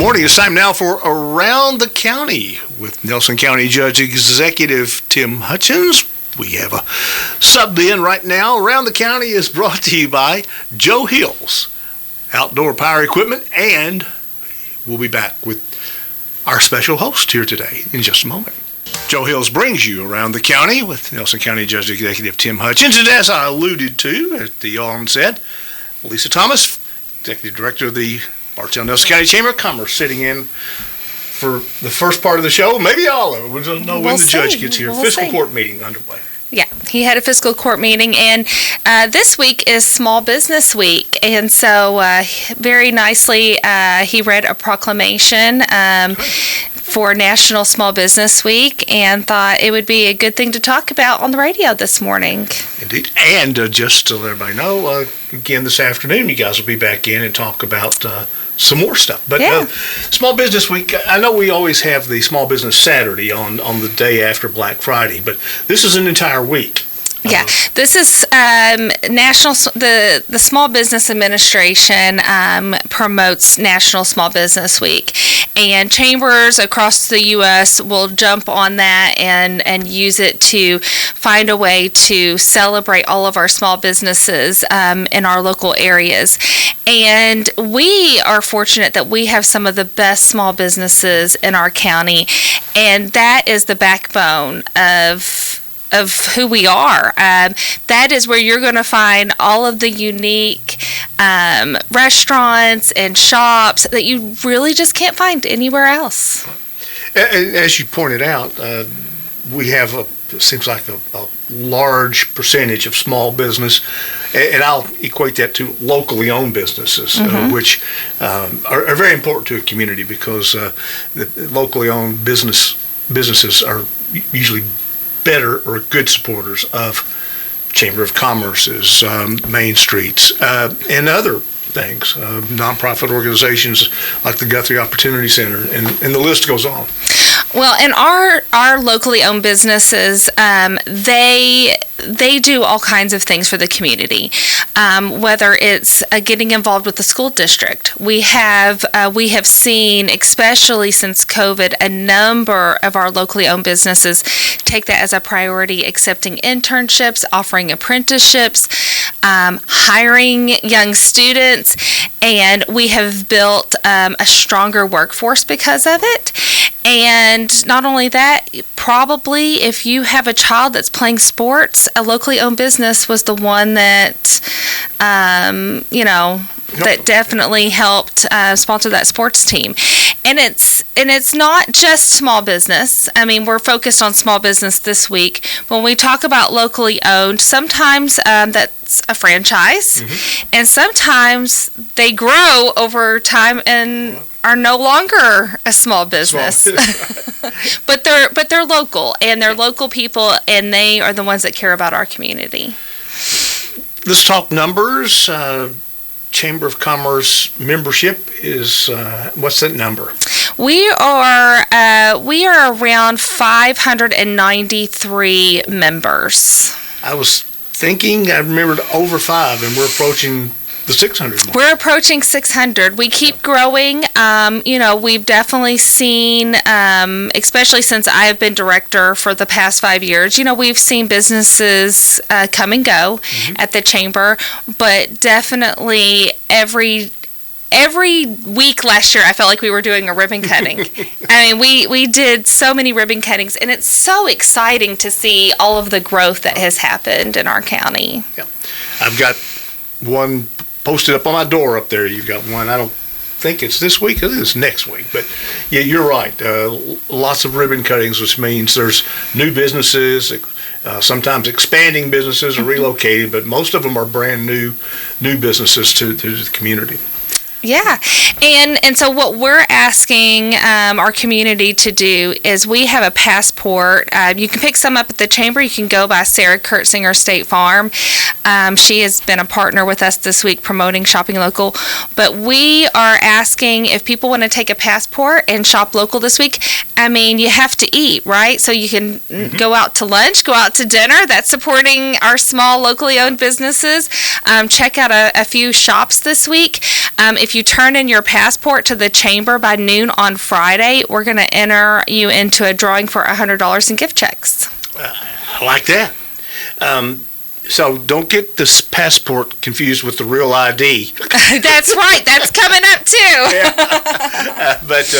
morning. It's time now for Around the County with Nelson County Judge-Executive Tim Hutchins. We have a sub in right now. Around the County is brought to you by Joe Hill's Outdoor Power Equipment, and we'll be back with our special host here today in just a moment. Joe Hill's brings you Around the County with Nelson County Judge-Executive Tim Hutchins, and as I alluded to at the onset, Lisa Thomas, Executive Director of the Bardstown-Nelson County Chamber of Commerce, sitting in for the first part of the show, maybe all of it. We don't know when the judge gets here. Fiscal court meeting underway. Yeah, he had a fiscal court meeting, and this week is Small Business Week, and so very nicely he read a proclamation for National Small Business Week, and thought it would be a good thing to talk about on the radio this morning. Indeed, and just to let everybody know, again this afternoon you guys will be back in and talk about some more stuff. But Small Business Week, I know we always have the Small Business Saturday on the day after Black Friday, but this is an entire week. Yeah, this is the Small Business Administration promotes National Small Business Week, and chambers across the U.S. will jump on that and use it to find a way to celebrate all of our small businesses in our local areas. And we are fortunate that we have some of the best small businesses in our county, and that is the backbone of who we are. That is where you're going to find all of the unique restaurants and shops that you really just can't find anywhere else. As you pointed out, we have it seems like a large percentage of small business, and I'll equate that to locally owned businesses, which are very important to a community, because the locally owned businesses are usually better or good supporters of Chamber of Commerce's, Main Streets, and other things, nonprofit organizations like the Guthrie Opportunity Center, and the list goes on. Well, and our locally owned businesses, they do all kinds of things for the community, whether it's getting involved with the school district. We have seen, especially since COVID, a number of our locally owned businesses take that as a priority, accepting internships, offering apprenticeships, hiring young students, and we have built a stronger workforce because of it. And not only that, probably if you have a child that's playing sports, a locally owned business was the one that, that definitely helped sponsor that sports team. And it's not just small business. I mean, we're focused on small business this week. When we talk about locally owned, sometimes that's a franchise, and sometimes they grow over time and are no longer a small business. but they're local, and they're local people, and they are the ones that care about our community. Let's talk numbers. Chamber of Commerce membership is what's that number? We are around 593 members. I was thinking, I remembered over 5, and we're approaching the 600 mark. We're approaching 600. We keep growing. We've definitely seen, especially since I have been director for the past 5 years, we've seen businesses come and go at the chamber, but definitely every week last year, I felt like we were doing a ribbon cutting. I mean, we did so many ribbon cuttings, and it's so exciting to see all of the growth that has happened in our county. Yeah. I've got one posted up on my door up there. You've got one. I don't think it's this week. I think it's next week. But yeah, you're right. Lots of ribbon cuttings, which means there's new businesses, sometimes expanding businesses or relocating, but most of them are brand new businesses to the community. Yeah, and so what we're asking our community to do is we have a passport. You can pick some up at the chamber. You can go by Sarah Kurtzinger State Farm. She has been a partner with us this week promoting shopping local. But we are asking if people want to take a passport and shop local this week. I mean, you have to eat, right? So you can go out to lunch, go out to dinner. That's supporting our small locally owned businesses. Check out a few shops this week. If if you turn in your passport to the chamber by noon on Friday, we're going to enter you into a drawing for $100 in gift checks. I like that. So don't get this passport confused with the real ID. That's right. That's coming up too. But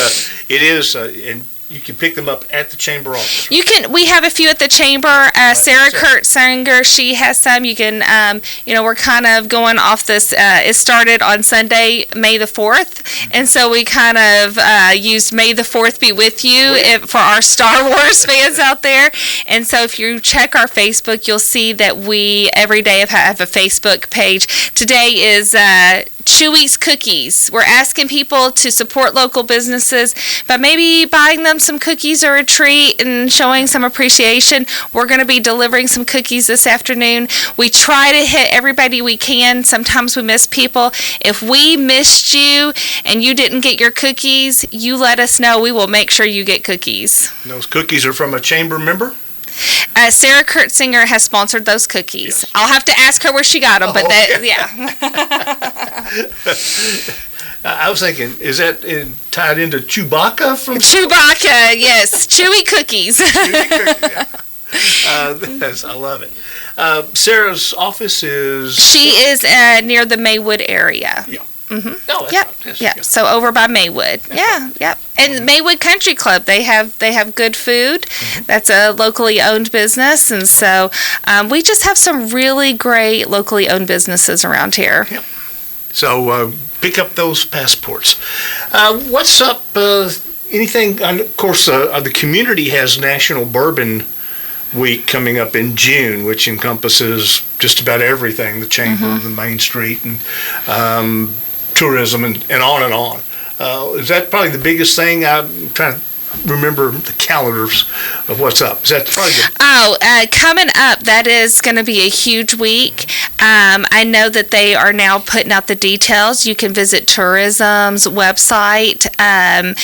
it is, and you can pick them up at the chamber office. You can. We have a few at the chamber. Sarah Kurtzinger, she has some. You can. We're kind of going off this. It started on Sunday, May the 4th, and so we kind of used May the 4th be with you for our Star Wars fans out there. And so if you check our Facebook, you'll see that we every day have a Facebook page. Today is Chewy's Cookies. We're asking people to support local businesses, but maybe buying them some cookies or a treat and showing some appreciation. We're going to be delivering some cookies this afternoon. We try to hit everybody we can. Sometimes we miss people. If we missed you and you didn't get your cookies, you let us know. We will make sure you get cookies. And those cookies are from a chamber member? Sarah Kurtzinger has sponsored those cookies. Yes. I'll have to ask her where she got them, but I was thinking, is that tied into Chewbacca? Chewbacca, yes. Chewy cookies. Chewy cookies, I love it. Sarah's office is? She is near the Maywood area. Yeah. Mm-hmm. Oh, yeah. So over by Maywood. Yep. And Maywood Country Club, they have good food. Mm-hmm. That's a locally owned business, and so we just have some really great locally owned businesses around here. Yep. So pick up those passports. What's up? Anything? Of course, the community has National Bourbon Week coming up in June, which encompasses just about everything: the chamber, the Main Street, and tourism, and on and on. Is that probably the biggest thing? I'm trying to remember the calendars of what's up. Is that probably coming up, that is going to be a huge week. I know that they are now putting out the details. You can visit tourism's website, and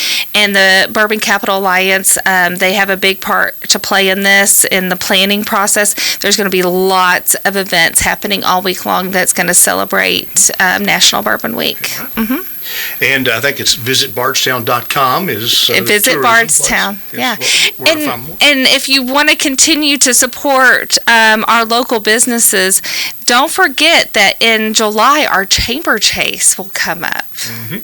the Bourbon Capital Alliance, they have a big part to play in this, in the planning process. There's going to be lots of events happening all week long that's going to celebrate National Bourbon Week. Mm-hmm. And I think it's visitbardstown.com is Visit Bardstown, yeah. And if you want to continue to support our local businesses, don't forget that in July our Chamber Chase will come up. Mm-hmm.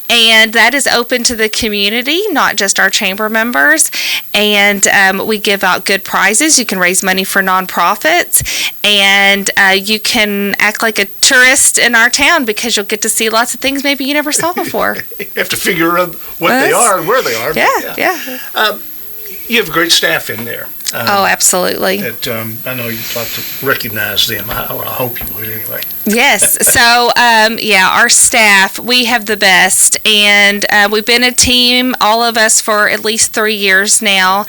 And that is open to the community, not just our chamber members. And we give out good prizes. You can raise money for nonprofits. And you can act like a tourist in our town because you'll get to see lots of things maybe you never saw before. You have to figure out what they are and where they are. Yeah. You have great staff in there. Absolutely. That I know you'd like to recognize them. I hope you would anyway. Yes. So, our staff, we have the best. And we've been a team, all of us, for at least 3 years now,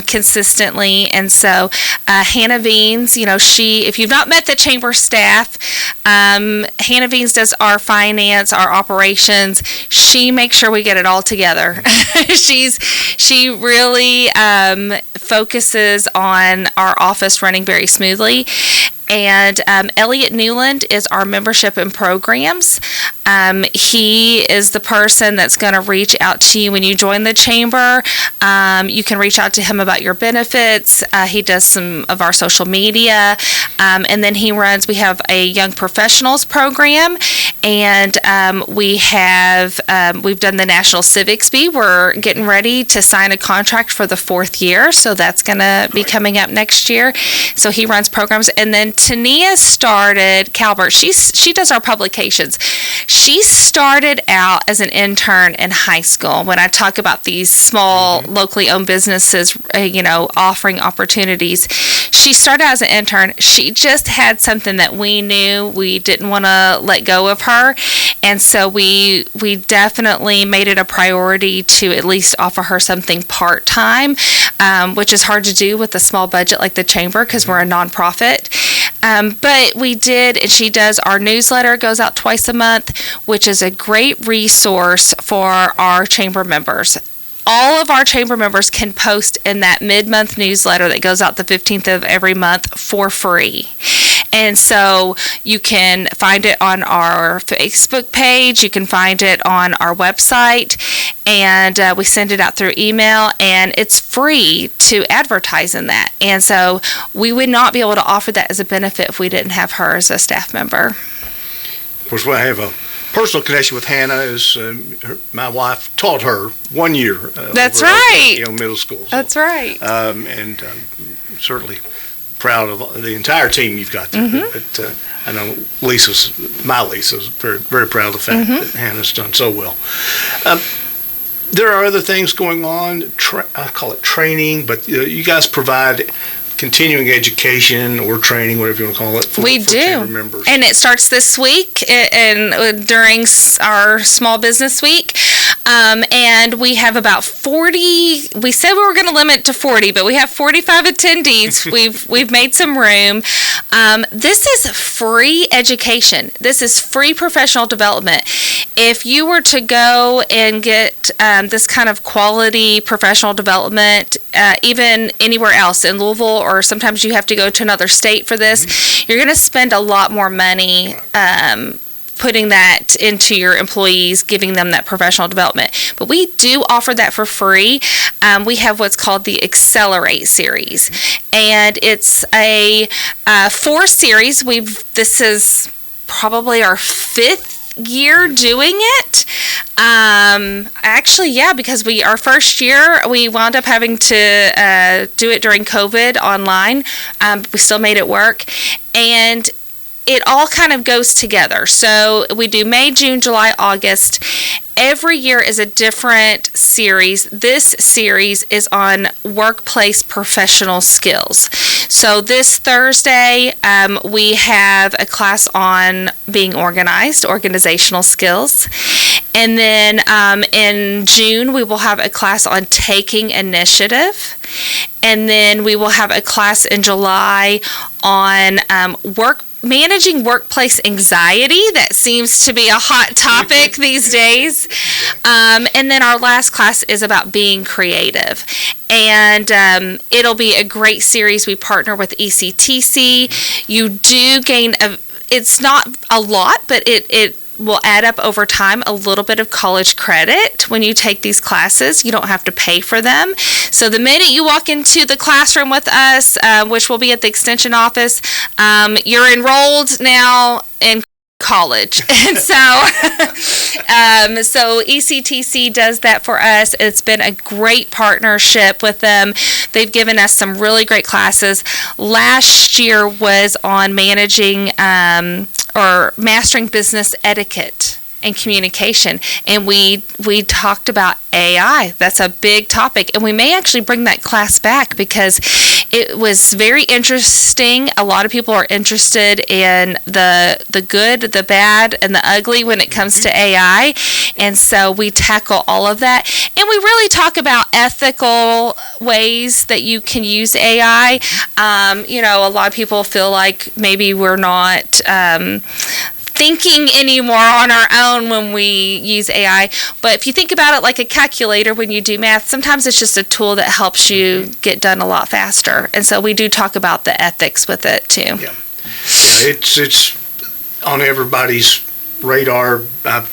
consistently. And so, Hannah Veens, if you've not met the chamber staff, Hannah Veens does our finance, our operations. She makes sure we get it all together. She really focuses on our office running very smoothly. And Elliot Newland is our membership and programs. He is the person that's going to reach out to you when you join the chamber. You can reach out to him about your benefits. He does some of our social media. And then we have a young professionals program. And we've done the National Civics Bee. We're getting ready to sign a contract for the 4th year. So that's going to be coming up next year. So he runs programs. And then Tania Calvert, she does our publications. She started out as an intern in high school. When I talk about these small, locally owned businesses, offering opportunities, she started out as an intern. She just had something that we knew we didn't want to let go of her. And so we definitely made it a priority to at least offer her something part-time, which is hard to do with a small budget like the chamber because we're a nonprofit. But we did, and she does our newsletter, goes out twice a month, which is a great resource for our chamber members. All of our chamber members can post in that mid-month newsletter that goes out the 15th of every month for free. And so you can find it on our Facebook page, you can find it on our website, and we send it out through email, and it's free to advertise in that. And so we would not be able to offer that as a benefit if we didn't have her as a staff member. Of course, I have a personal connection with Hannah. As my wife taught her 1 year. That's over right. at middle school. So, That's right. And certainly proud of the entire team you've got there. But I know Lisa's very, very proud of the fact that Hannah's done so well. There are other things going on. I call it training, but you guys provide continuing education or training, whatever you want to call it, for chamber members. And it starts this week and during our small business week. And we have about 40. We said we were going to limit to 40, but we have 45 attendees. We've made some room. This is free education. This is free professional development. If you were to go and get this kind of quality professional development, even anywhere else in Louisville, or sometimes you have to go to another state for this, you're going to spend a lot more money putting that into your employees, giving them that professional development. But we do offer that for free. We have what's called the Accelerate series, and it's a 4 series. This is probably our 5th year doing it. Actually, yeah, because our first year we wound up having to do it during COVID online. We still made it work, and it all kind of goes together. So we do May, June, July, August. Every year is a different series. This series is on workplace professional skills. So this Thursday, we have a class on being organized, organizational skills. And then in June, we will have a class on taking initiative. And then we will have a class in July on managing workplace anxiety. That seems to be a hot topic these days. And then our last class is about being creative. And it'll be a great series. We partner with ECTC. You do gain it's not a lot, but it will add up over time, a little bit of college credit when you take these classes. You don't have to pay for them. So the minute you walk into the classroom with us, which will be at the extension office, you're enrolled now in college. And so ECTC does that for us. It's been a great partnership with them. They've given us some really great classes. Last year was on managing or mastering business etiquette and communication, and we talked about AI. That's a big topic, and we may actually bring that class back because it was very interesting. A lot of people are interested in the good, the bad, and the ugly when it comes to AI, and so we tackle all of that. And we really talk about ethical ways that you can use AI. A lot of people feel like maybe we're not thinking anymore on our own when we use AI. But if you think about it like a calculator when you do math, sometimes it's just a tool that helps you get done a lot faster. And so we do talk about the ethics with it too. Yeah, it's on everybody's radar. I've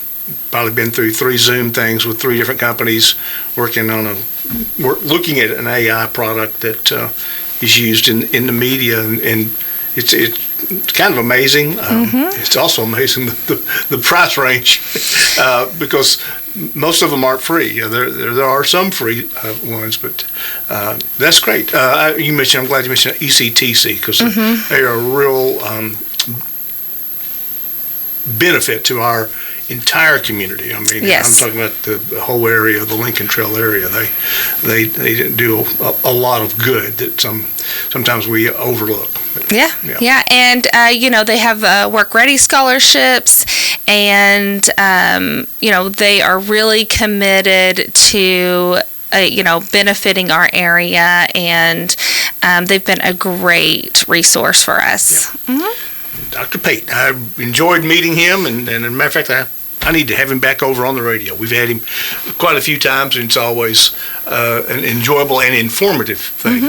probably been through 3 Zoom things with 3 different companies working on looking at an AI product that is used in the media, and it's kind of amazing. It's also amazing the price range because most of them aren't free. There are some free ones, but that's great. I'm glad you mentioned ECTC because they are a real benefit to our entire community. I mean, yes. I'm talking about the whole area, the Lincoln Trail area. They do a lot of good that sometimes we overlook. Yeah. And they have work ready scholarships, and they are really committed to benefiting our area, and they've been a great resource for us. Dr. Pate, I enjoyed meeting him, and as a matter of fact, I I need to have him back over on the radio. We've had him quite a few times, and it's always an enjoyable and informative thing.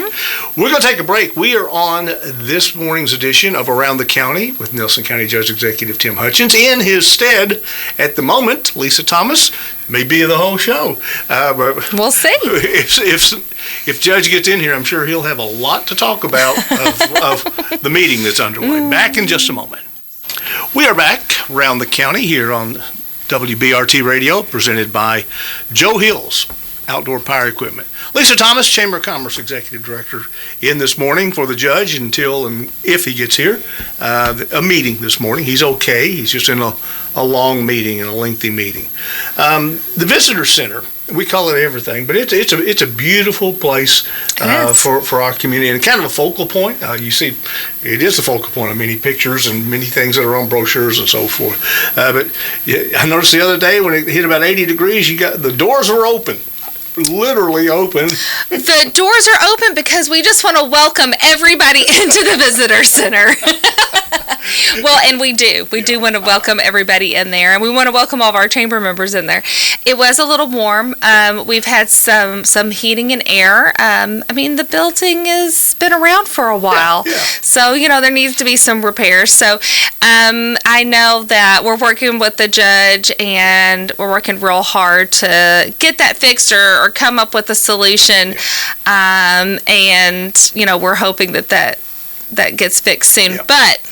We're going to take a break. We are on this morning's edition of Around the County with Nelson County Judge-Executive Tim Hutchins. In his stead, at the moment, Lisa Thomas may be the whole show. But we'll see. If Judge gets in here, I'm sure he'll have a lot to talk about of the meeting that's underway. Back in just a moment. We are back around the county here on WBRT Radio, presented by Joe Hills Outdoor Power Equipment. Lisa Thomas, Chamber of Commerce Executive Director, in this morning for the judge until and if he gets here. A meeting this morning. He's okay. He's just in a long meeting and a lengthy meeting. The Visitor Center, we call it everything, but it's a beautiful place for our community and kind of a focal point. You see, it is a focal point of many pictures and many things that are on brochures and so forth. But I noticed the other day when it hit about 80 degrees, the doors were open. Literally open. The doors are open because we just want to welcome everybody into the visitor center. Well, and we do. We do want to welcome everybody in there, and we want to welcome all of our chamber members in there. It was a little warm. We've had some heating and air. I mean, the building has been around for a while, so there needs to be some repairs. So I know that we're working with the judge, and we're working real hard to get that fixed or come up with a solution. And we're hoping that gets fixed soon. But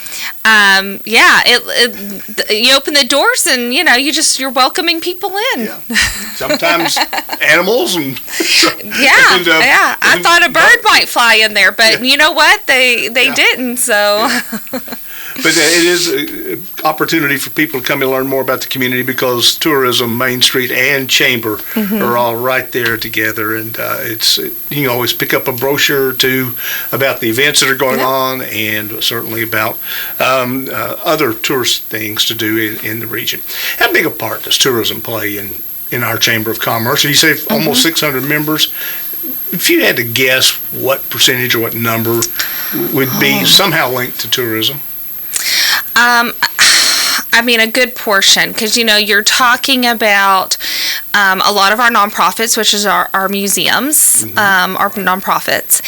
you open the doors and you're welcoming people in. Sometimes animals and I thought a bird might fly in there, but you know what, they didn't. So but it is an opportunity for people to come and learn more about the community because tourism, Main Street, and Chamber are all right there together. And you can always pick up a brochure or two about the events that are going on and certainly about other tourist things to do in the region. How big a part does tourism play in our Chamber of Commerce? You say almost 600 members. If you had to guess what percentage or what number would be somehow linked to tourism? I mean, a good portion, because, you're talking about a lot of our nonprofits, which is our museums, our nonprofits,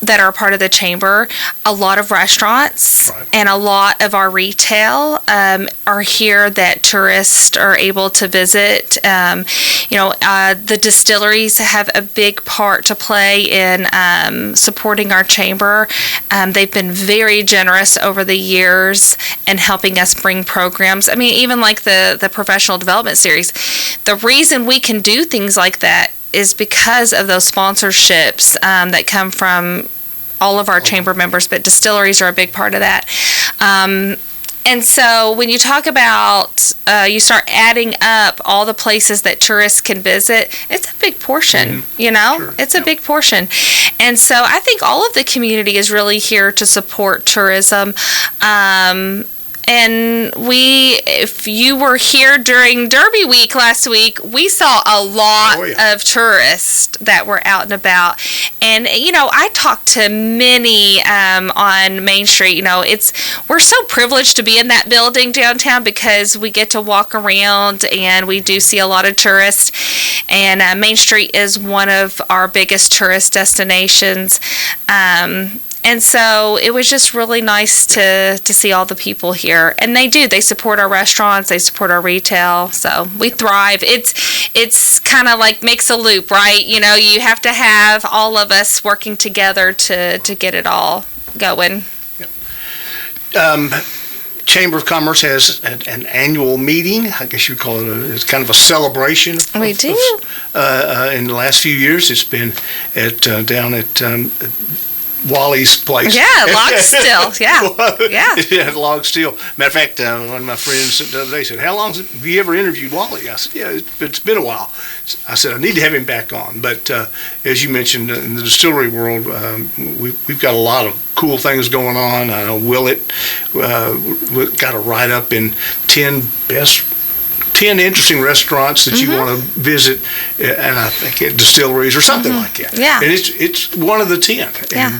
that are a part of the chamber. A lot of restaurants and a lot of our retail are here that tourists are able to visit. The distilleries have a big part to play in supporting our chamber. They've been very generous over the years in helping us bring programs. I mean, even like the professional development series. The reason we can do things like that is because of those sponsorships that come from all of our chamber members, but distilleries are a big part of that. And so when you talk about, you start adding up all the places that tourists can visit, it's a big portion, Sure. It's a big portion. And so I think all of the community is really here to support tourism. And if you were here during Derby Week last week, we saw a lot of tourists that were out and about. And, I talked to many on Main Street. We're so privileged to be in that building downtown because we get to walk around and we do see a lot of tourists. And Main Street is one of our biggest tourist destinations. And so it was just really nice to see all the people here. And they support our restaurants, they support our retail, so we thrive. It's kind of like makes a loop, right? You have to have all of us working together to get it all going. Chamber of Commerce has an annual meeting. I guess you call it's kind of a celebration. We do. In the last few years, it's been down at Wally's place. Yeah, Log Still. Yeah, Log Still. Matter of fact, one of my friends the other day said, "How long have you ever interviewed Wally?" I said, "Yeah, it's been a while." I said, "I need to have him back on." But as you mentioned, in the distillery world, we've got a lot of cool things going on. I know Willett got a write-up in 10 best 10 interesting restaurants that you want to visit, and I think at distilleries or something like that. Yeah. And it's one of the 10. Yeah.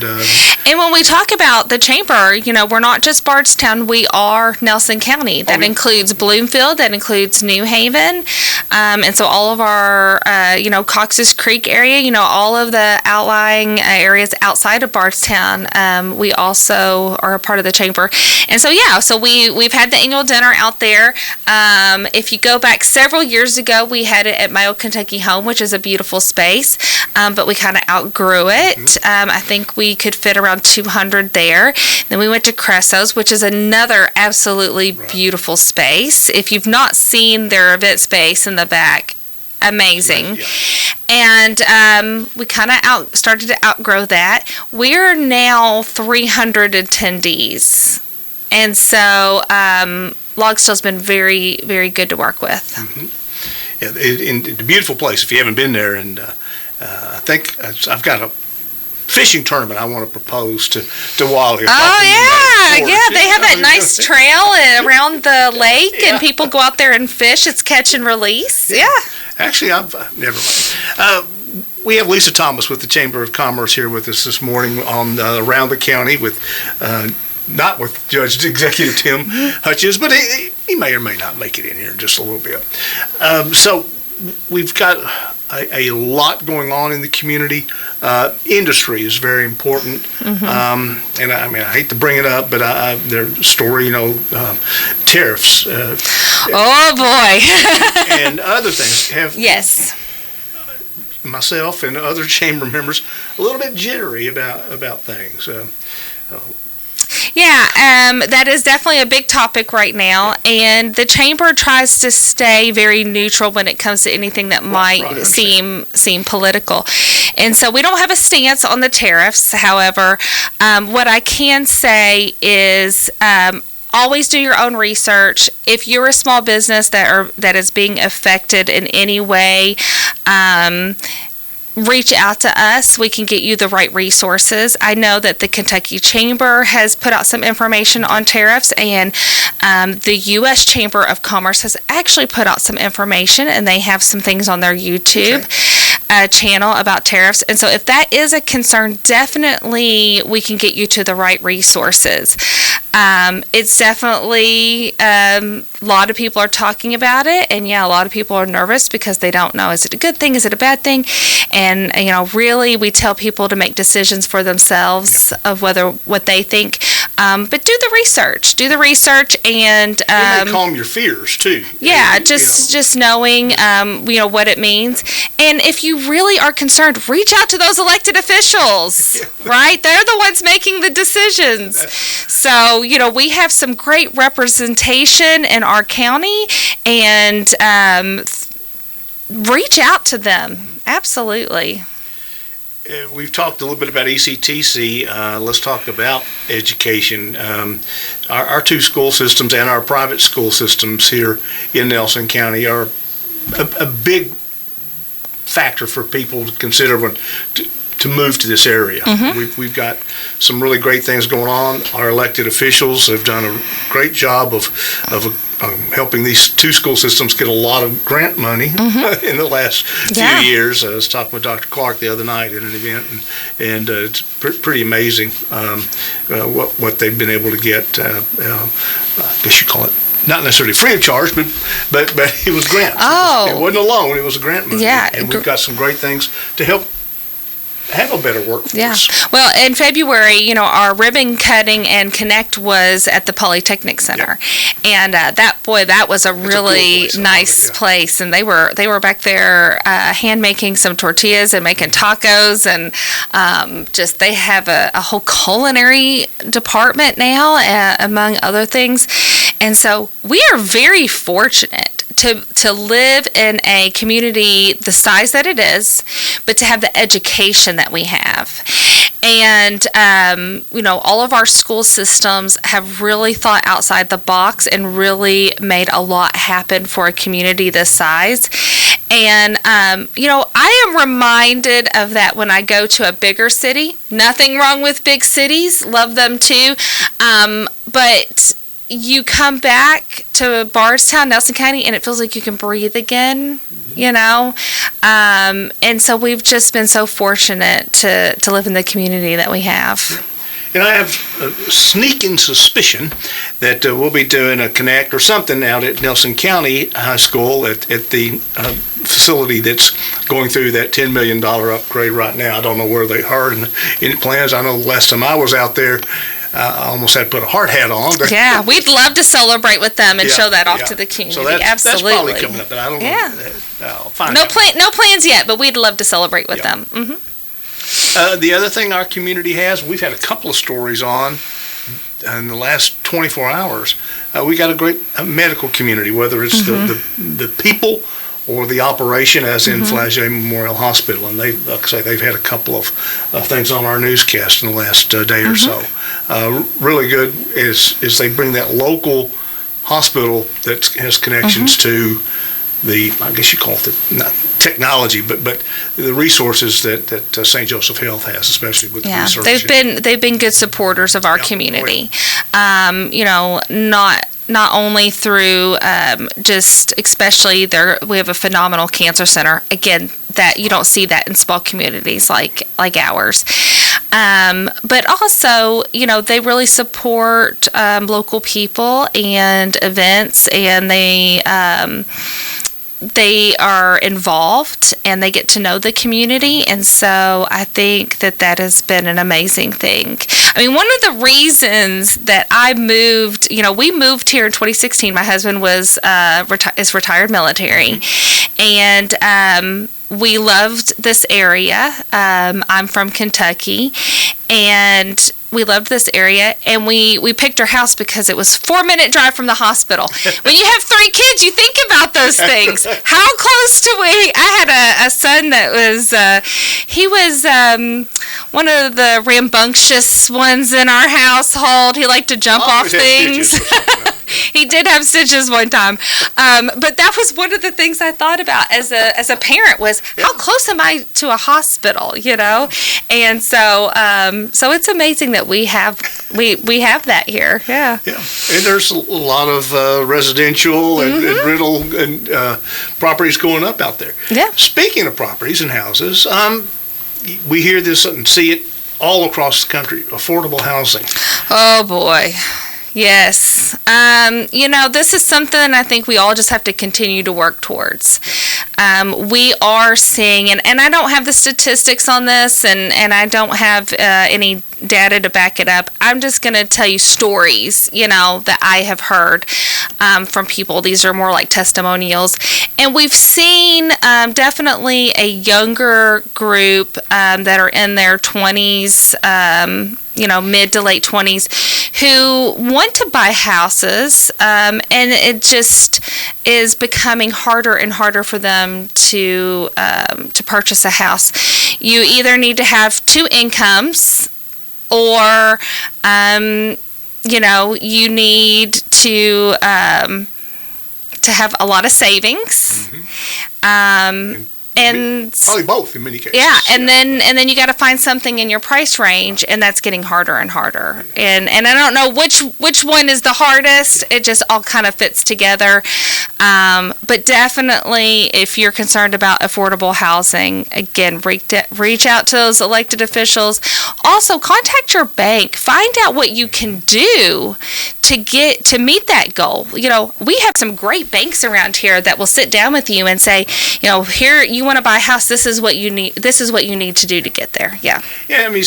And when we talk about the chamber, we're not just Bardstown, we are Nelson County. That includes Bloomfield, that includes New Haven, and so all of our, Cox's Creek area, all of the outlying areas outside of Bardstown, we also are a part of the chamber. And so, we've had the annual dinner out there. If you go back several years ago, we had it at my old Kentucky home, which is a beautiful space, but we kind of outgrew it. I think we could fit around 200 there. Then we went to Cresso's, which is another absolutely beautiful space. If you've not seen their event space in the back, amazing. And we kind of started to outgrow that. We're now 300 attendees. And so Logstall's been very, very good to work with. Yeah, it's a beautiful place if you haven't been there. And I think I've got a fishing tournament I want to propose to Wally. Oh, yeah. They have that nice trail around the lake, and people go out there and fish. It's catch and release. Yeah. Actually, I've never mind. We have Lisa Thomas with the Chamber of Commerce here with us this morning on Around the County with not with Judge-Executive Tim Hutchins, but he may or may not make it in here in just a little bit. So we've got a lot going on in the community. Industry is very important. And I hate to bring it up, but their story, tariffs. Oh, boy. And other things have. Yes. Myself and other chamber members a little bit jittery about things. That is definitely a big topic right now, and the chamber tries to stay very neutral when it comes to anything that might seem political. And so we don't have a stance on the tariffs. However, what I can say is always do your own research. If you're a small business that is being affected in any way, reach out to us. We can get you the right resources. I know that the Kentucky Chamber has put out some information on tariffs, and the U.S. Chamber of Commerce has actually put out some information, and they have some things on their YouTube channel about tariffs. And so if that is a concern, definitely we can get you to the right resources. It's definitely, a lot of people are talking about it, and a lot of people are nervous because they don't know, is it a good thing, is it a bad thing? And, really we tell people to make decisions for themselves of what they think. But do the research and it may calm your fears too. Yeah, just knowing, what it means. And if you really are concerned, reach out to those elected officials, right? They're the ones making the decisions. So, we have some great representation in our county, and reach out to them. Absolutely. We've talked a little bit about ECTC. Let's talk about education. Our two school systems and our private school systems here in Nelson County are a big factor for people to consider when to move to this area. We've got some really great things going on. Our elected officials have done a great job of helping these two school systems get a lot of grant money in the last few years. I was talking with Dr. Clark the other night at an event, and it's pretty amazing what they've been able to get. I guess you call it not necessarily free of charge, but it was grants. Oh. It wasn't a loan, it was a grant money. Yeah. And we've got some great things to help have a better workforce. Yeah. Well, in February, our ribbon cutting and connect was at the Polytechnic Center, and that was a really cool nice place. And they were back there hand making some tortillas and making tacos, and they have a whole culinary department now, among other things. And so we are very fortunate to live in a community the size that it is, but to have the education that we have. And, all of our school systems have really thought outside the box and really made a lot happen for a community this size. And, I am reminded of that when I go to a bigger city. Nothing wrong with big cities. Love them too. But you come back to Bardstown-Nelson County, and it feels like you can breathe again, you know? And so we've just been so fortunate to live in the community that we have. And I have a sneaking suspicion that we'll be doing a connect or something out at Nelson County High School at the facility that's going through that $10 million upgrade right now. I don't know where they are in plans. I know the last time I was out there, I almost had to put a hard hat on. Yeah, we'd love to celebrate with them and show that off to the community. So Absolutely. That's probably coming up, but I don't know. I'll find no out. No plans yet, but we'd love to celebrate with them. Mm-hmm. The other thing our community has, we've had a couple of stories on in the last 24 hours. We got a great medical community, whether it's the people or the operation, as in Flagey Memorial Hospital. And like I say, they've had a couple of things on our newscast in the last day or so. Really good is they bring that local hospital that has connections to the, I guess you call it not technology, but the resources that St. Joseph Health has, especially with the research. They've been good supporters of our community. You know, not only through just especially we have a phenomenal cancer center. Again, that you don't see that in small communities like ours. But also, you know, they really support local people and events, and they are involved and they get to know the community. And so I think that has been an amazing thing. I mean, one of the reasons that I moved, you know, we moved here in 2016. My husband is retired military, and we loved this area. I'm from Kentucky, and we loved this area, and we picked our house because it was 4-minute drive from the hospital. When you have 3 kids, you think about those things. How close to I had a son that was, he was one of the rambunctious ones in our household. He liked to jump off things. He did have stitches one time. But that was one of the things I thought about as a parent was, how close am I to a hospital, you know? And so it's amazing that we have that here. Yeah. Yeah. And there's a lot of residential and rental and properties going up out there. Yeah. Speaking of properties and houses, we hear this and see it all across the country, affordable housing. Oh boy. Yes. You know, this is something I think we all just have to continue to work towards. We are seeing, and I don't have the statistics on this, and I don't have any data to back it up. I'm just going to tell you stories, you know, that I have heard from people. These are more like testimonials. And we've seen definitely a younger group that are in their 20s, you know, mid to late 20s, who want to buy houses, and it just is becoming harder and harder for them to purchase a house. You either need to have 2 incomes, or you know, you need to have a lot of savings. And probably both in many cases. Yeah, and then you got to find something in your price range, and that's getting harder and harder. And I don't know which one is the hardest. It just all kind of fits together. But definitely, if you're concerned about affordable housing, again, reach out to those elected officials. Also, contact your bank. Find out what you can do to meet that goal. You know, we have some great banks around here that will sit down with you and say, you know, here, you want to buy a house, this is what you need to do to get there. Yeah. Yeah, I mean,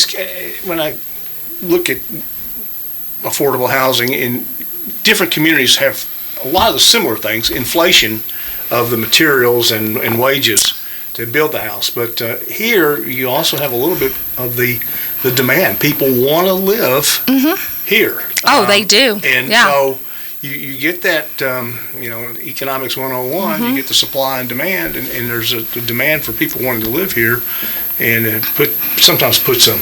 when I look at affordable housing, in different communities have a lot of the similar things, inflation of the materials and wages to build the house. But here, you also have a little bit of the demand. People want to live here. Oh, they do. And so you get that, you know, economics 101, you get the supply and demand, and there's a demand for people wanting to live here, and it sometimes puts a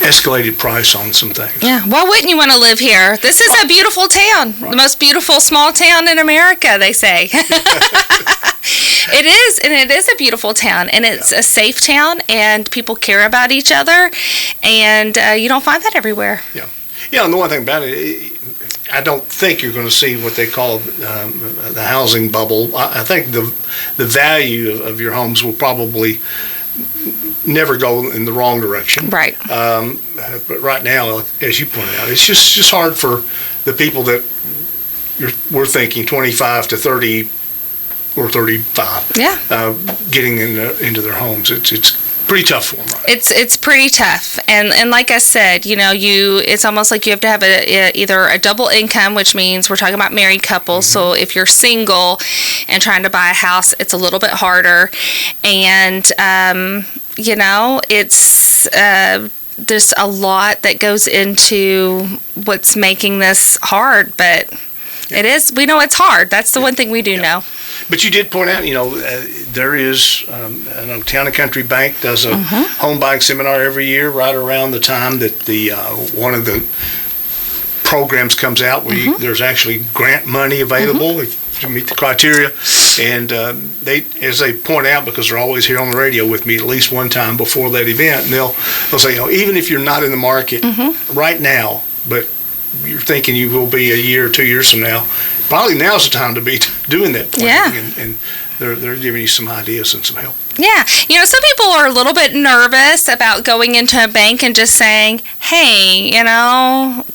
escalated price on some things. Yeah, why wouldn't you want to live here? This is a beautiful town, the most beautiful small town in America, they say. It is, and it is a beautiful town, and it's a safe town, and people care about each other, and you don't find that everywhere. Yeah. Yeah, and the one thing about it, I don't think you're going to see what they call the housing bubble. I think the value of your homes will probably never go in the wrong direction. Right. But right now, as you pointed out, it's just hard for the people that we're thinking 25 to 30 or 35. Yeah. Getting into their homes, it's pretty tough for them. Right? It's pretty tough, and like I said, it's almost like you have to have either a double income, which means we're talking about married couples. Mm-hmm. So if you're single and trying to buy a house, it's a little bit harder, and it's there's a lot that goes into what's making this hard, but it is. We know it's hard. That's the one thing we do know. But you did point out, there is, I know Town and Country Bank does a home buying seminar every year, right around the time that the one of the programs comes out. Where there's actually grant money available if you meet the criteria, and they, as they point out, because they're always here on the radio with me at least one time before that event, and they'll say, even if you're not in the market right now, but you're thinking you will be a year or 2 years from now, probably now's the time to be doing that planning, and they're giving you some ideas and some help. Yeah. Some people are a little bit nervous about going into a bank and just saying, hey,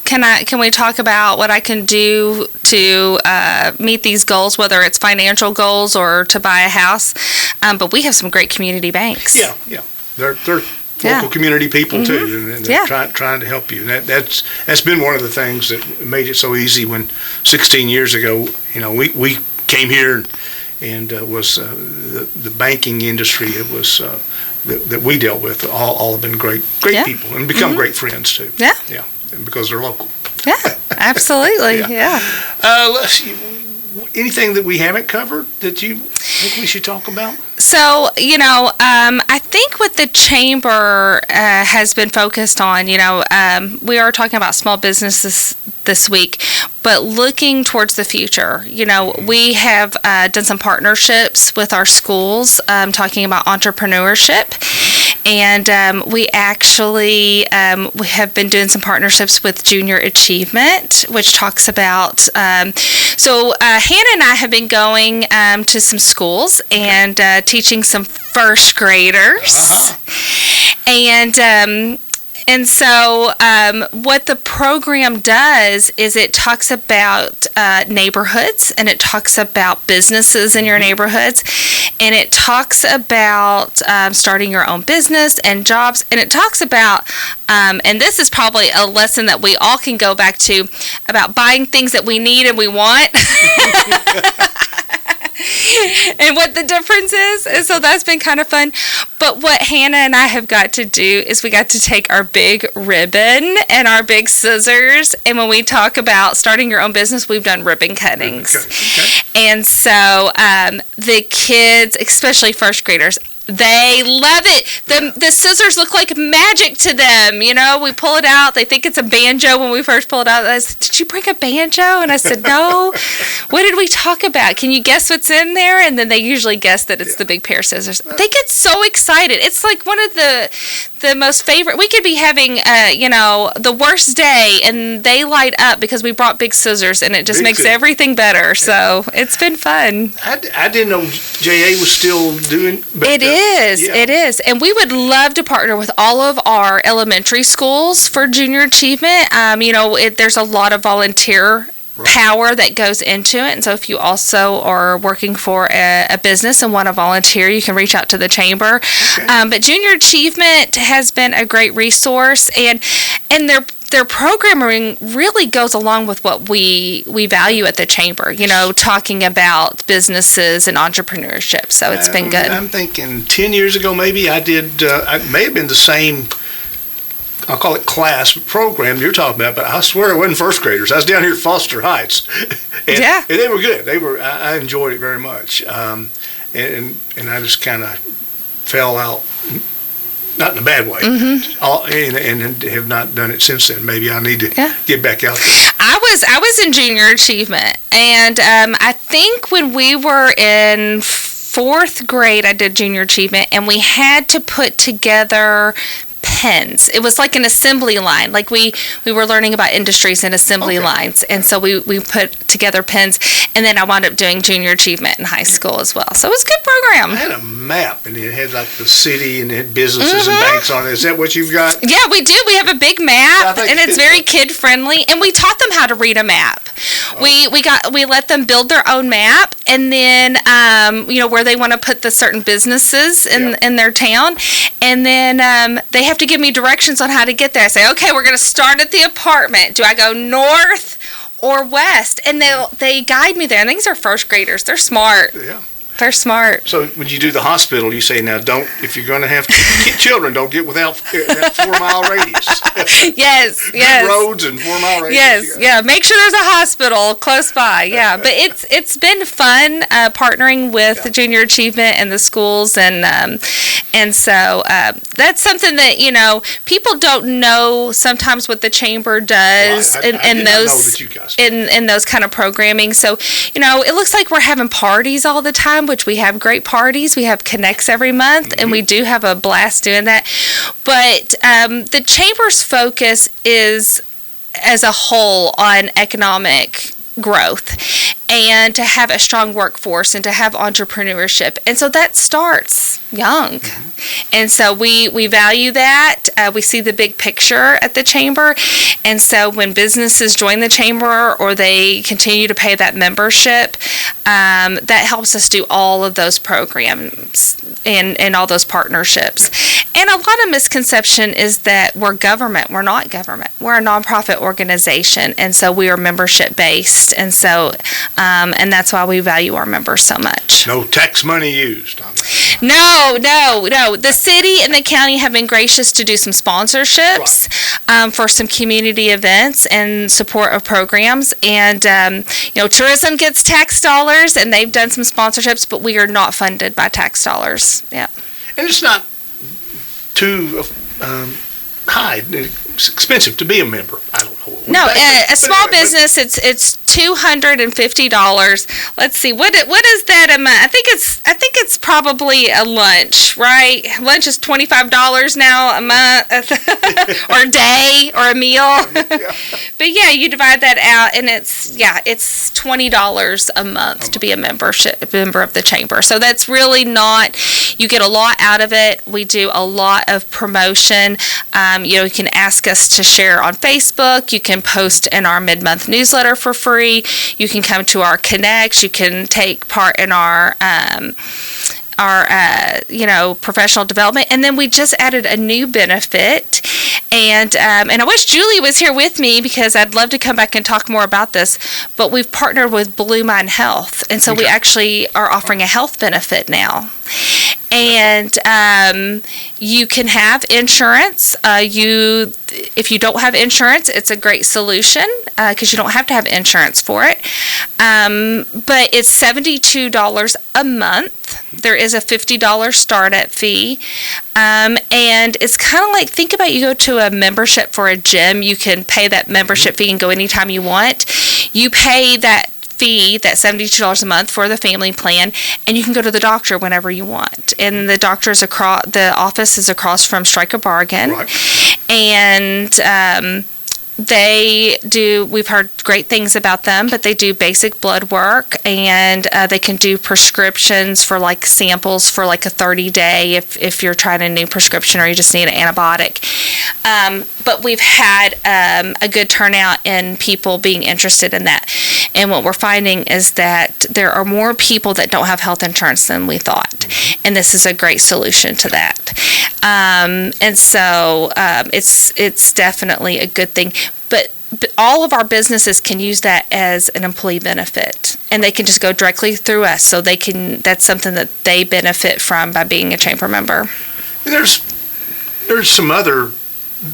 can we talk about what I can do to meet these goals, whether it's financial goals or to buy a house. But we have some great community banks. Yeah. They're local community people too, and they're trying to help you. And that's been one of the things that made it so easy when 16 years ago, we came here and was the banking industry. It was that we dealt with. All have been great people and become great friends too. Yeah, because they're local. Yeah, absolutely. Yeah. Anything that we haven't covered that you think we should talk about? So, I think what the chamber has been focused on, we are talking about small businesses this week, but looking towards the future, we have done some partnerships with our schools talking about entrepreneurship. And we actually we have been doing some partnerships with Junior Achievement, which talks about, so Hannah and I have been going to some schools and teaching some first graders. And so what the program does is it talks about neighborhoods, and it talks about businesses in your neighborhoods, and it talks about starting your own business and jobs, and it talks about, and this is probably a lesson that we all can go back to, about buying things that we need and we want. And what the difference is. And so that's been kind of fun. But what Hannah and I have got to do is we got to take our big ribbon and our big scissors. And when we talk about starting your own business, we've done ribbon cuttings. Okay. And so the kids, especially first graders, they love it. The scissors look like magic to them. We pull it out. They think it's a banjo when we first pull it out. I said, did you bring a banjo? And I said, no. What did we talk about? Can you guess what's in there? And then they usually guess that it's the big pair of scissors. They get so excited. It's like one of the most favorite. We could be having, the worst day, and they light up because we brought big scissors, and it just makes everything better. So it's been fun. I didn't know JA was still doing. But, It is. And we would love to partner with all of our elementary schools for Junior Achievement. There's a lot of volunteer power that goes into it. And so if you also are working for a business and want to volunteer, you can reach out to the chamber. Okay. But Junior Achievement has been a great resource, and their programming really goes along with what we value at the chamber, talking about businesses and entrepreneurship. So it's been good. I'm thinking 10 years ago, maybe I did, it may have been the same, I'll call it class program you're talking about, but I swear it wasn't first graders. I was down here at Foster Heights. And they were good. I enjoyed it very much. And I just kind of fell out. Not in a bad way, and have not done it since then. Maybe I need to get back out there. I was in Junior Achievement, and I think when we were in 4th grade, I did Junior Achievement, and we had to put together pens. It was like an assembly line. Like we were learning about industries and assembly lines. And so we put together pens. And then I wound up doing junior achievement in high school as well. So it was a good program. I had a map, and it had like the city, and it had businesses and banks on it. Is that what you've got? Yeah, we do. We have a big map, and it's very kid friendly. And we taught them how to read a map. We let them build their own map, and then where they want to put the certain businesses in their town, and then they have to give me directions on how to get there. I say, okay, we're going to start at the apartment. Do I go north or west? And they guide me there. And these are first graders. They're smart. Yeah. They're smart. So when you do the hospital, you say, now if you're going to have children, don't get without that 4-mile radius. Yes. Good roads and 4-mile radius. Yes, yeah. Make sure there's a hospital close by. Yeah, but it's been fun partnering with Junior Achievement and the schools, and so that's something that people don't know sometimes what the chamber does in those kind of programming. So it looks like we're having parties all the time, which we have great parties. We have Connects every month, and we do have a blast doing that. But the chamber's focus is, as a whole, on economic growth and to have a strong workforce and to have entrepreneurship. And so that starts young. And so we value that. We see the big picture at the chamber. And so when businesses join the chamber or they continue to pay that membership, that helps us do all of those programs and all those partnerships. And a lot of misconception is that we're government. We're not government. We're a nonprofit organization. And so we are membership based. And so and that's why we value our members so much. No tax money used on that. No. The city and the county have been gracious to do some sponsorships for some community events and support of programs. And, tourism gets tax dollars, and they've done some sponsorships, but we are not funded by tax dollars. Yeah. And it's not too high. It's expensive to be a member. I don't know. No, a small business, it's $250. Let's see, what is that a month? I think it's probably a lunch, right? Lunch is $25 now a month, or a day, or a meal. But yeah, you divide that out, and it's $20 a month to be a member of the chamber. So that's really not. You get a lot out of it. We do a lot of promotion. You can ask us to share on Facebook. You can post in our mid-month newsletter for free. You can come to our connects. You can take part in our professional development. And then we just added a new benefit. And I wish Julie was here with me because I'd love to come back and talk more about this. But we've partnered with Blue Mind Health. And so we actually are offering a health benefit now. And you can have insurance. If you don't have insurance, it's a great solution because you don't have to have insurance for it. But it's $72 a month. There is a $50 startup fee. And it's kind of like, think about you go to a membership for a gym. You can pay that membership fee and go anytime you want. You pay that fee, that $72 a month for the family plan, and you can go to the doctor whenever you want. And the the office is across from Strike a Bargain. Right. And we've heard great things about them, but they do basic blood work, and they can do prescriptions for like samples for like a 30-day if you're trying a new prescription or you just need an antibiotic. But we've had a good turnout in people being interested in that. And what we're finding is that there are more people that don't have health insurance than we thought. Mm-hmm. And this is a great solution to that. And so it's definitely a good thing. But all of our businesses can use that as an employee benefit, and they can just go directly through us. So that's something that they benefit from by being a chamber member. There's some other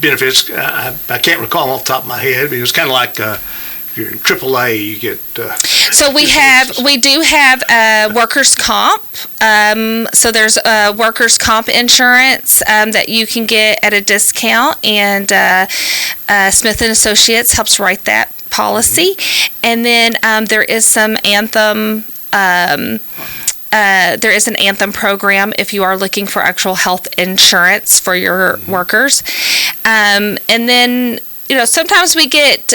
benefits. I can't recall off the top of my head, but it was kind of like if you're in AAA, you get. So we do have workers' comp. So there's workers' comp insurance that you can get at a discount, and Smith & Associates helps write that policy. Mm-hmm. And then there is some Anthem there is an Anthem program if you are looking for actual health insurance for your workers. And then, sometimes we get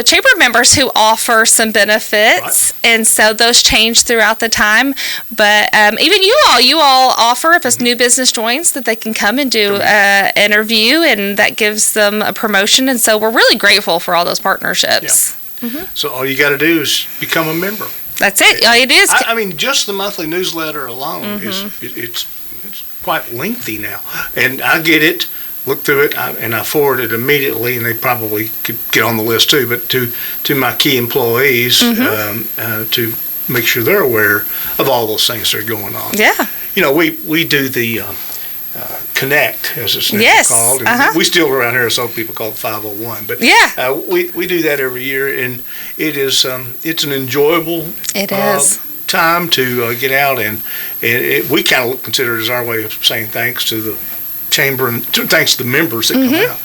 chamber members who offer some benefits, and so those change throughout the time. But even you all offer, if a new business joins, that they can come and do an interview, and that gives them a promotion. And so we're really grateful for all those partnerships. Yeah. So all you got to do is become a member. That's it. All it is. I mean, just the monthly newsletter alone it's quite lengthy now, and I get it. Look through it, and I forward it immediately, and they probably could get on the list too, but to my key employees to make sure they're aware of all those things that are going on. Yeah. We do the Connect, as it's now called. And we still around here, some people call it 501, but we do that every year, and it is it's an enjoyable time to get out, and we kind of consider it as our way of saying thanks to the chamber and thanks to the members that come out.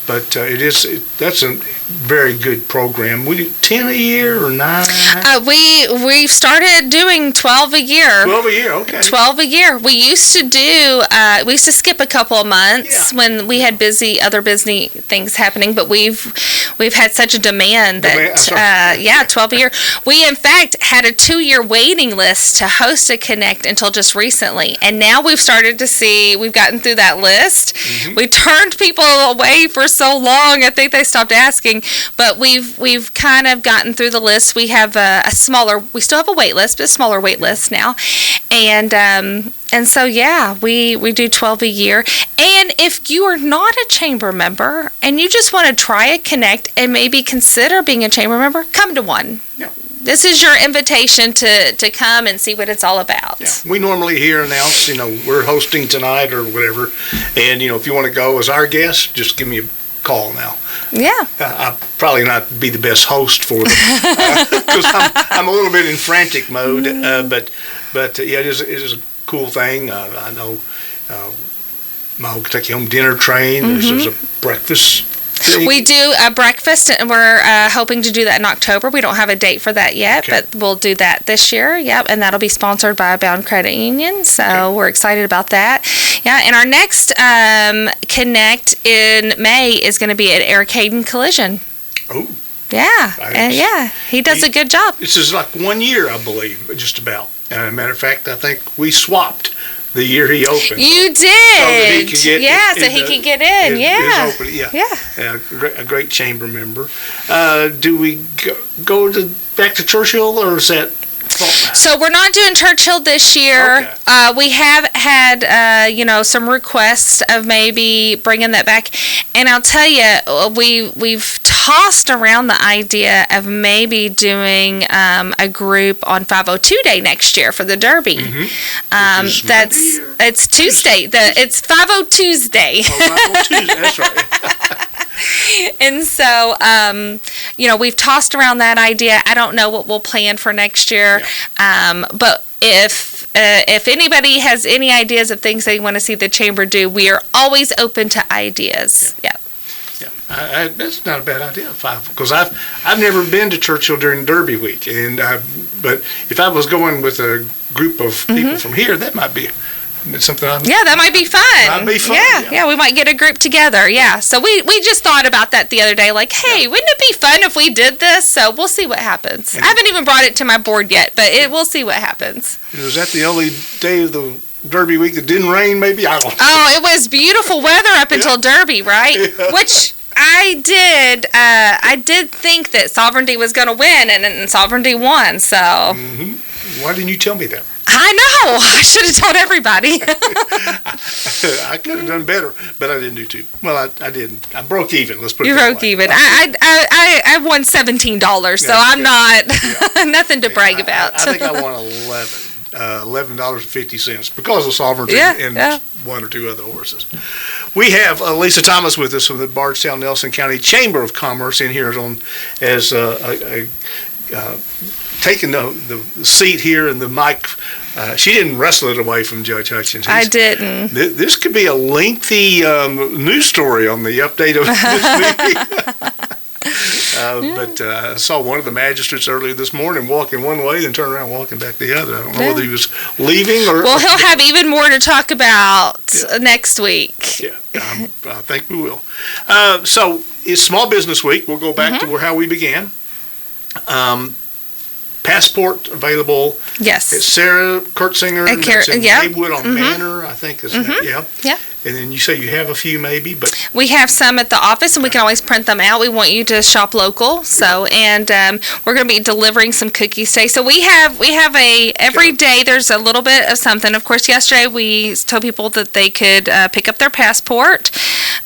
But that's a very good program. We do 10 a year or 9? We started doing 12 a year. 12 a year, okay. 12 a year. We used to skip a couple of months when we had other busy things happening, but we've had such a demand that 12 a year. We in fact had a 2-year waiting list to host a Connect until just recently, and now we've started to see we've gotten through that list. We turned people away for so long. I think they stopped asking, but we've kind of gotten through the list. We have we still have a wait list, but a smaller wait list now, and so we do 12 a year. And if you are not a chamber member and you just want to try a Connect and maybe consider being a chamber member, come to one. Yeah. This is your invitation to come and see what it's all about. Yeah. We normally here announce, we're hosting tonight or whatever, and if you want to go as our guest, just give me a call now. Yeah. I'll probably not be the best host for them because I'm a little bit in frantic mode, but it is a cool thing. I know my old Kentucky Home Dinner Train. There's a breakfast thing. We do a breakfast, and we're hoping to do that in October. We don't have a date for that yet, but we'll do that this year. Yep, and that'll be sponsored by Bound Credit Union, so we're excited about that. Yeah, and our next Connect in May is going to be at Eric Hayden Collision. Oh. Yeah, and he does a good job. This is like 1 year, I believe, just about. Matter of fact, I think we swapped the year he opened. You did. So that he could get so he could get in. His opening, a great chamber member. Do we go back to Churchill, or is that? So we're not doing Churchill this year. Okay. We have had, some requests of maybe bringing that back. And I'll tell you, we've tossed around the idea of maybe doing a group on 502 Day next year for the Derby. It's Tuesday. It's 502 Tuesday. 502 Tuesday, that's right. And so, we've tossed around that idea. I don't know what we'll plan for next year, but if anybody has any ideas of things they want to see the chamber do, we are always open to ideas. Yeah. That's not a bad idea, because I've never been to Churchill during Derby week, but if I was going with a group of people from here, that might be something. That might be fun. Might be fun. Yeah, we might get a group together. Yeah, so we just thought about that the other day. Like, hey, wouldn't it be fun if we did this? So we'll see what happens. I haven't even brought it to my board yet, but we'll see what happens. Was that the only day of the Derby week that didn't rain? Maybe, I don't know. Oh, it was beautiful weather up until Derby, right? Yeah. Which I did think that Sovereignty was going to win, and Sovereignty won. So. Why didn't you tell me that? I know. I should have told everybody. I could have done better, but I didn't do too. Well, I didn't. I broke even. Let's put it that way. You broke even. I won $17, so I'm not nothing to brag about. I think I won $11.50 because of Sovereignty and one or two other horses. We have Lisa Thomas with us from the Bardstown-Nelson County Chamber of Commerce in here as taking the seat here and the mic. She didn't wrestle it away from Judge Hutchins. I didn't. This could be a lengthy news story on the update of this meeting. But I saw one of the magistrates earlier this morning walking one way, then turn around walking back the other. I don't know whether he was leaving or... Well, he'll have even more to talk about next week. Yeah, I think we will. So it's Small Business Week. We'll go back to how we began. Passport available. Yes. It's Sarah Kurtzinger. That's in Maywood on Manor, I think. Yeah. And then you say you have a few maybe, but... We have some at the office, and we can always print them out. We want you to shop local. So, and we're going to be delivering some cookies today. So we have every day there's a little bit of something. Of course, yesterday we told people that they could pick up their passport.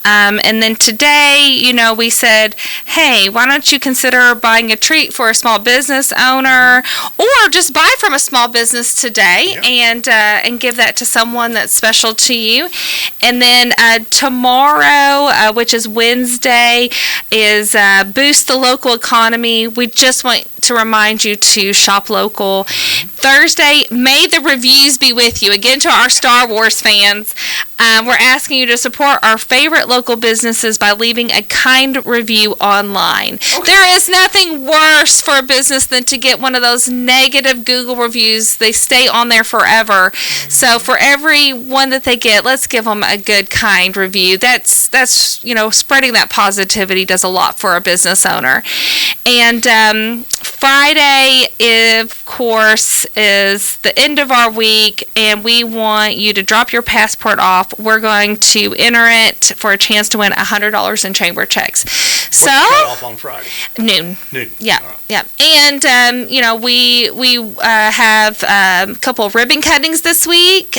And then today, we said, hey, why don't you consider buying a treat for a small business owner, or just buy from a small business today and give that to someone that's special to you. And then tomorrow, which is Wednesday, is Boost the Local Economy. We just want to remind you to shop local. Thursday, may the reviews be with you. Again, to our Star Wars fans, we're asking you to support our favorite local businesses by leaving a kind review online. Okay. There is nothing worse for a business than to get one of those negative Google reviews. They stay on there forever. So for every one that they get, let's give them a good, kind review. That's spreading that positivity does a lot for a business owner. And Friday, of course, is the end of our week, and we want you to drop your passport off. We're going to enter it for a chance to win $100 in chamber checks. So off on Friday. Noon. Yeah, right. yeah. And we have a couple of ribbon cuttings this week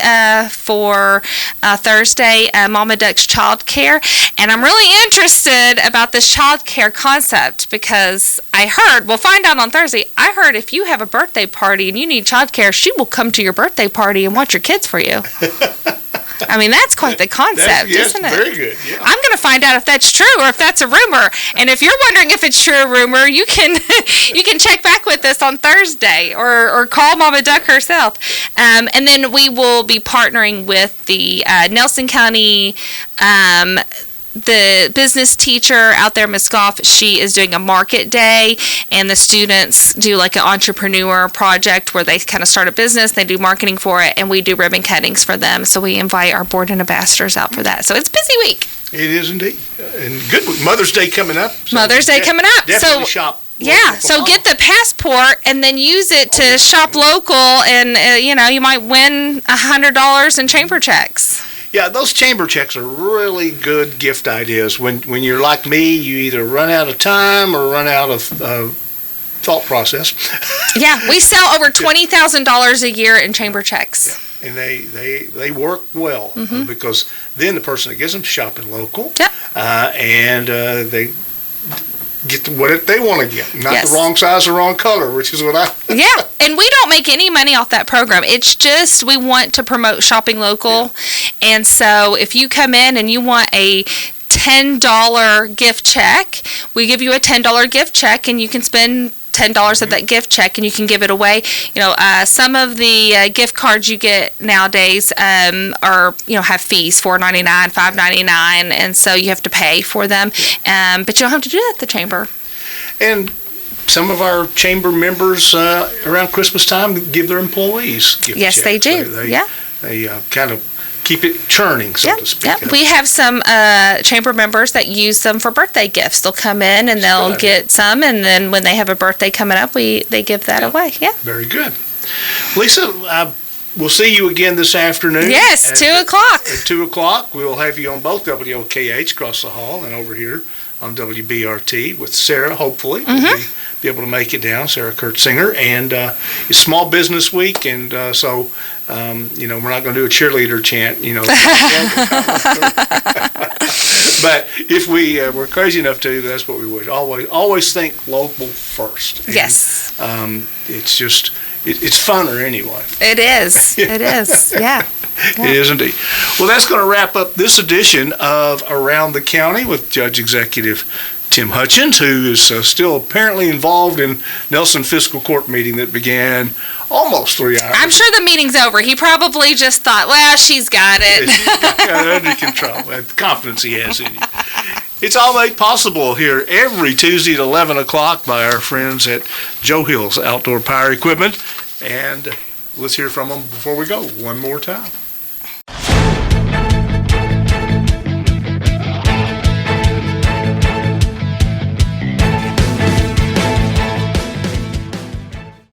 for Thursday, Mama Duck's Child Care, and I'm really interested about this child care concept because we'll find out on Thursday. I heard if you have a birthday party and you need child care, she will come to your birthday party and watch your kids for you. I mean, that's quite the concept, isn't it? Very good. Yeah. I'm going to find out if that's true or if that's a rumor. And if you're wondering if it's true or rumor, you can check back with us on Thursday or call Mama Duck herself. And then we will be partnering with the Nelson County the business teacher out there, Ms. Goff, she is doing a market day, and the students do like an entrepreneur project where they kind of start a business, they do marketing for it, and we do ribbon cuttings for them. So we invite our board and ambassadors out for that. So it's a busy week. It is indeed. And good. Mother's Day coming up. So Mother's Day coming up. Definitely shop. Yeah, so get the passport and then use it to shop local, and you might win $100 in chamber checks. Yeah, those chamber checks are really good gift ideas. When you're like me, you either run out of time or run out of thought process. Yeah, we sell over $20,000 a year in chamber checks. Yeah. And they work well because then the person that gets them shopping local, and they get what they want to get, not the wrong size or wrong color, which is what I... Yeah, and we don't make any money off that program. It's just we want to promote shopping local, and so if you come in and you want a $10 gift check, we give you a $10 gift check, and you can spend $10 of that gift check, and you can give it away. Some of the gift cards you get nowadays are have fees, $4.99, $5.99, and so you have to pay for them. But you don't have to do that at the chamber. And some of our chamber members around Christmas time give their employees gift checks. They do. They kind of keep it churning, so to speak. Yeah. We have some chamber members that use them for birthday gifts. They'll come in and they'll get some, and then when they have a birthday coming up, they give that away. Yeah. Very good. Lisa, we'll see you again this afternoon. Yes, 2 o'clock. At 2 o'clock, we'll have you on both WOKH across the hall and over here on WBRT with Sarah, hopefully. We'll be able to make it down, Sarah Kurtzinger. And it's Small Business Week, and so, we're not going to do a cheerleader chant, But if we're crazy enough to, that's what we would. Always think local first. And, yes. It's just, it's funner anyway. It is. It is, yeah. It is indeed. Well, that's going to wrap up this edition of Around the County with Judge-Executive Tim Hutchins, who is still apparently involved in Nelson Fiscal Court meeting that began almost 3 hours. I'm sure the meeting's over. He probably just thought, well, she's got it. Yeah, she's got it under control. The confidence he has in you. It's all made possible here every Tuesday at 11 o'clock by our friends at Joe Hill's Outdoor Power Equipment. And let's hear from them before we go one more time.